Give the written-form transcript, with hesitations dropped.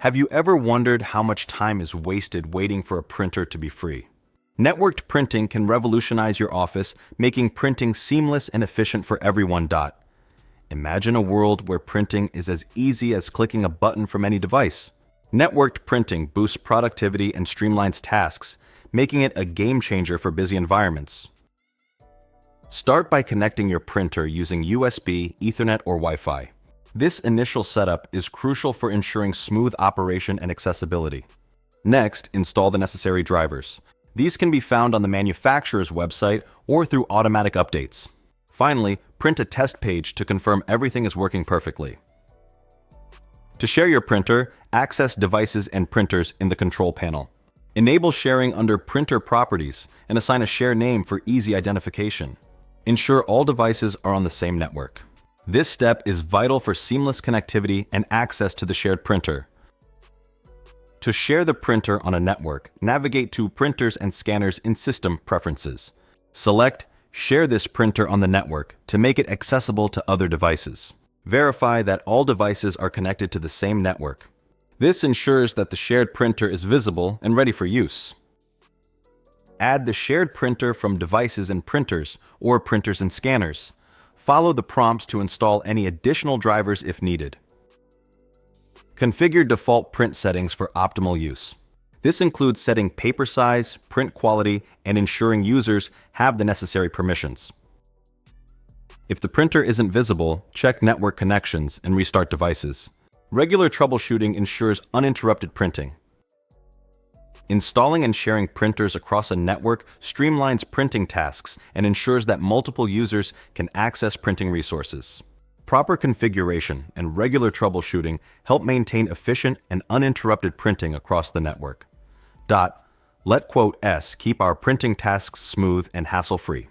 Have you ever wondered how much time is wasted waiting for a printer to be free? Networked printing can revolutionize your office, making printing seamless and efficient for everyone. Imagine a world where printing is as easy as clicking a button from any device. Networked printing boosts productivity and streamlines tasks, making it a game changer for busy environments. Start by connecting your printer using USB, Ethernet, or Wi-Fi. This initial setup is crucial for ensuring smooth operation and accessibility. Next, install the necessary drivers. These can be found on the manufacturer's website or through automatic updates. Finally, print a test page to confirm everything is working perfectly. To share your printer, access devices and printers in the control panel. Enable sharing under Printer Properties and assign a share name for easy identification. Ensure all devices are on the same network. This step is vital for seamless connectivity and access to the shared printer. To share the printer on a network, navigate to Printers and Scanners in System Preferences. Select Share this printer on the network to make it accessible to other devices. Verify that all devices are connected to the same network. This ensures that the shared printer is visible and ready for use. Add the shared printer from Devices and Printers or Printers and Scanners. Follow the prompts to install any additional drivers if needed. Configure default print settings for optimal use. This includes setting paper size, print quality, and ensuring users have the necessary permissions. If the printer isn't visible, check network connections and restart devices. Regular troubleshooting ensures uninterrupted printing. Installing and sharing printers across a network streamlines printing tasks and ensures that multiple users can access printing resources. Proper configuration and regular troubleshooting help maintain efficient and uninterrupted printing across the network. Let S keep our printing tasks smooth and hassle-free.